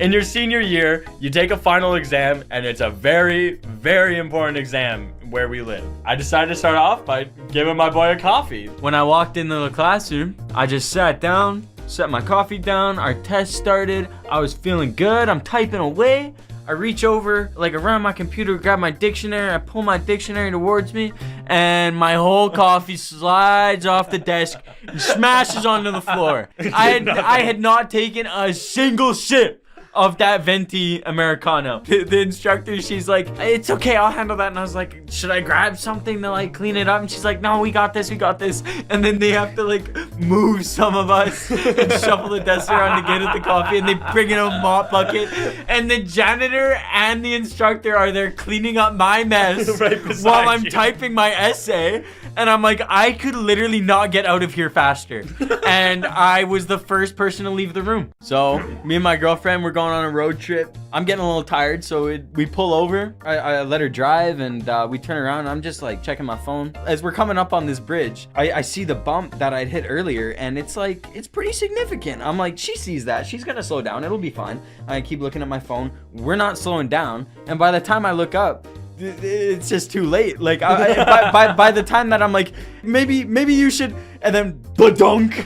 In your senior year, you take a final exam, and it's a very, very important exam where we live. I decided to start off by giving my boy a coffee. When I walked into the classroom, I just sat down, set my coffee down, our test started. I was feeling good, I'm typing away. I reach over, like around my computer, grab my dictionary, I pull my dictionary towards me, and my whole coffee slides off the desk and smashes onto the floor. I had not taken a single sip of that venti Americano. The instructor, she's like, it's okay, I'll handle that. And I was like, should I grab something to like clean it up? And she's like, no, we got this. And then they have to like move some of us and shuffle the desk around to get at the coffee, and they bring in a mop bucket, and the janitor and the instructor are there cleaning up my mess right while I'm you. typing my essay. And I'm like, I could literally not get out of here faster. And I was the first person to leave the room. So me and my girlfriend were going on a road trip. I'm getting a little tired, so we pull over. I let her drive, and we turn around, and I'm just like checking my phone. As we're coming up on this bridge, I see the bump that I'd hit earlier, and it's like, it's pretty significant. I'm like, she sees that. She's gonna slow down. It'll be fine. I keep looking at my phone. We're not slowing down. And by the time I look up, it's just too late. Like by the time that I'm like, maybe you should, and then ba-dunk.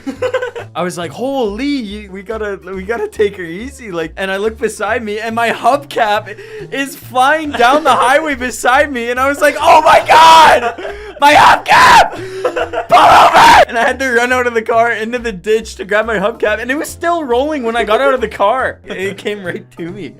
I was like, holy, we gotta take her easy. Like, and I look beside me, and my hubcap is flying down the highway beside me, and I was like, oh my god, my hubcap, pull over! And I had to run out of the car into the ditch to grab my hubcap, and it was still rolling when I got out of the car. It came right to me.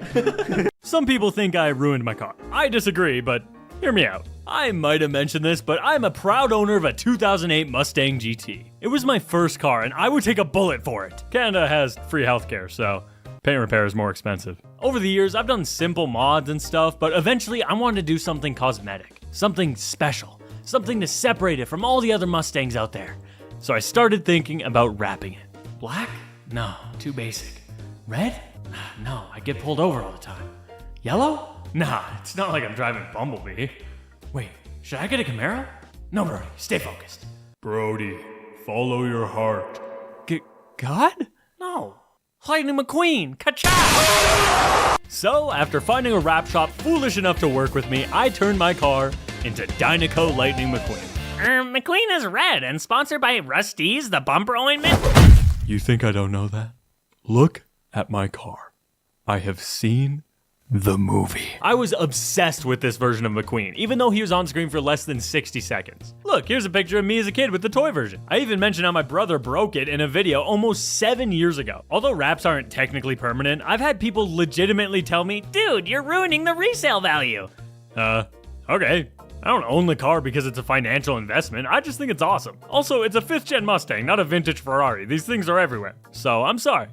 Some people think I ruined my car. I disagree, but hear me out. I might have mentioned this, but I'm a proud owner of a 2008 Mustang GT. It was my first car, and I would take a bullet for it. Canada has free healthcare, so paint repair is more expensive. Over the years, I've done simple mods and stuff, but eventually I wanted to do something cosmetic, something special, something to separate it from all the other Mustangs out there. So I started thinking about wrapping it. Black? No, too basic. Red? No, I get pulled over all the time. Yellow? Nah, it's not like I'm driving Bumblebee. Wait, should I get a Camaro? No, Brody, stay focused. Brody, follow your heart. God? No. Lightning McQueen, ka-chow! So, after finding a wrap shop foolish enough to work with me, I turned my car into Dynaco Lightning McQueen. McQueen is red and sponsored by Rusty's, the bumper ointment. You think I don't know that? Look at my car. I have seen the movie. I was obsessed with this version of McQueen, even though he was on screen for less than 60 seconds. Look, here's a picture of me as a kid with the toy version. I even mentioned how my brother broke it in a video almost 7 years ago. Although wraps aren't technically permanent, I've had people legitimately tell me, dude, you're ruining the resale value. Okay. I don't own the car because it's a financial investment. I just think it's awesome. Also, it's a 5th gen Mustang, not a vintage Ferrari. These things are everywhere. So, I'm sorry.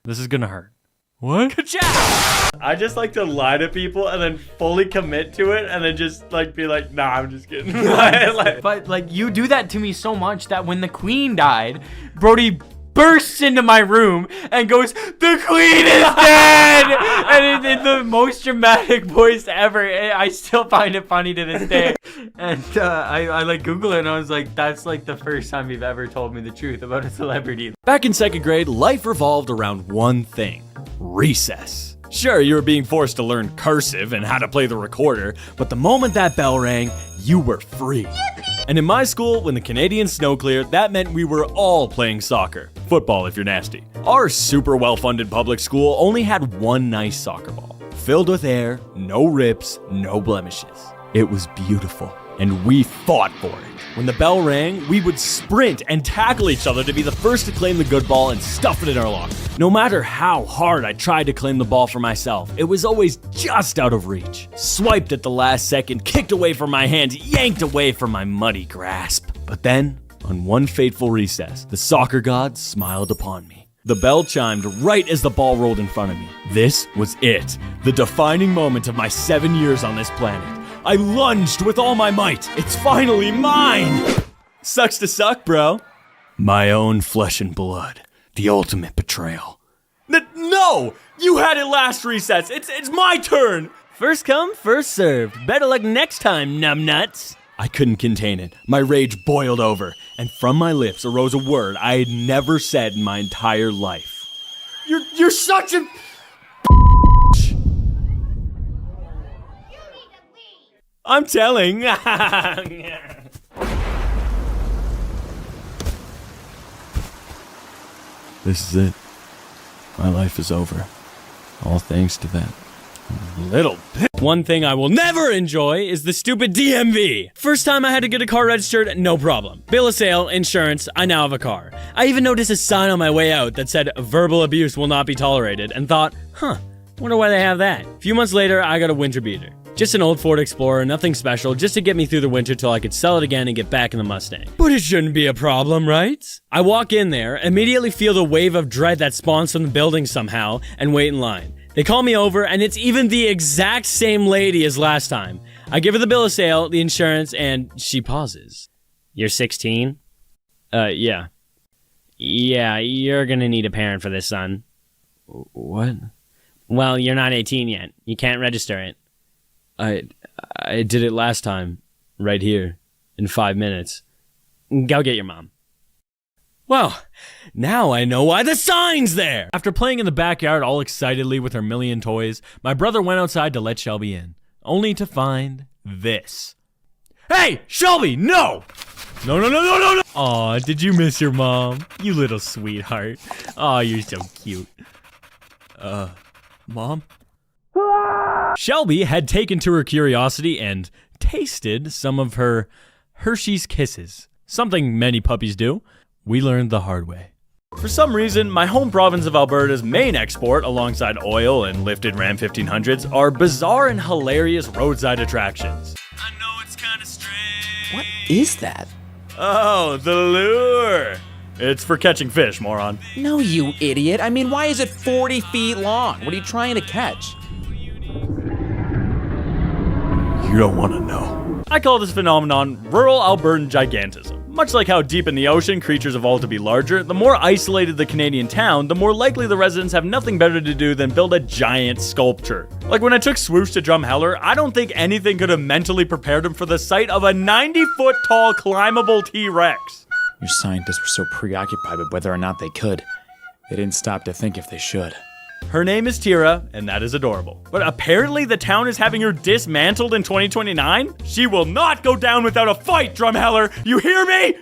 This is gonna hurt. What? Ka-chow! I just like to lie to people and then fully commit to it, and then just like be like, nah, I'm just kidding. But like, you do that to me so much that when the Queen died, Brody bursts into my room and goes, the Queen is dead! And in the most dramatic voice ever. I still find it funny to this day. And I like Google it, and I was like, that's like the first time you've ever told me the truth about a celebrity. Back in 2nd grade, life revolved around one thing: recess. Sure, you were being forced to learn cursive and how to play the recorder, but the moment that bell rang, you were free. And in my school, when the Canadian snow cleared, that meant we were all playing soccer. Football, if you're nasty. Our super well-funded public school only had one nice soccer ball, filled with air, no rips, no blemishes. It was beautiful, and we fought for it. When the bell rang, we would sprint and tackle each other to be the first to claim the good ball and stuff it in our locker. No matter how hard I tried to claim the ball for myself, it was always just out of reach. Swiped at the last second, kicked away from my hands, yanked away from my muddy grasp. But then, on one fateful recess, the soccer gods smiled upon me. The bell chimed right as the ball rolled in front of me. This was it, the defining moment of my 7 years on this planet. I lunged with all my might. It's finally mine! Sucks to suck, bro. My own flesh and blood. The ultimate betrayal. No! You had it last recess. It's my turn! First come, first served. Better luck next time, numbnuts. I couldn't contain it. My rage boiled over, and from my lips arose a word I had never said in my entire life. You're such a... I'm telling. This is it. My life is over. All thanks to that. Little bit. One thing I will never enjoy is the stupid DMV. First time I had to get a car registered, no problem. Bill of sale, insurance, I now have a car. I even noticed a sign on my way out that said verbal abuse will not be tolerated and thought, wonder why they have that. A few months later, I got a winter beater. Just an old Ford Explorer, nothing special, just to get me through the winter till I could sell it again and get back in the Mustang. But it shouldn't be a problem, right? I walk in there, immediately feel the wave of dread that spawns from the building somehow, and wait in line. They call me over, and it's even the exact same lady as last time. I give her the bill of sale, the insurance, and she pauses. You're 16? Yeah. Yeah, you're gonna need a parent for this, son. What? Well, you're not 18 yet. You can't register it. I did it last time. Right here. In 5 minutes. Go get your mom. Well, now I know why the sign's there! After playing in the backyard all excitedly with her million toys, my brother went outside to let Shelby in, only to find this. Hey, Shelby, no! No. Aw, did you miss your mom? You little sweetheart. Aw, you're so cute. Mom? Shelby had taken to her curiosity and tasted some of her Hershey's Kisses. Something many puppies do. We learned the hard way. For some reason, my home province of Alberta's main export, alongside oil and lifted Ram 1500s, are bizarre and hilarious roadside attractions. I know it's kind of strange. What is that? Oh, the lure. It's for catching fish, moron. No, you idiot. I mean, why is it 40 feet long? What are you trying to catch? You don't want to know. I call this phenomenon rural Albertan gigantism. Much like how deep in the ocean creatures evolve to be larger, the more isolated the Canadian town, the more likely the residents have nothing better to do than build a giant sculpture. Like when I took Swoosh to Drumheller, I don't think anything could have mentally prepared him for the sight of a 90-foot tall climbable T-Rex. Your scientists were so preoccupied with whether or not they could, they didn't stop to think if they should. Her name is Tira, and that is adorable. But apparently the town is having her dismantled in 2029? She will not go down without a fight, Drumheller! You hear me?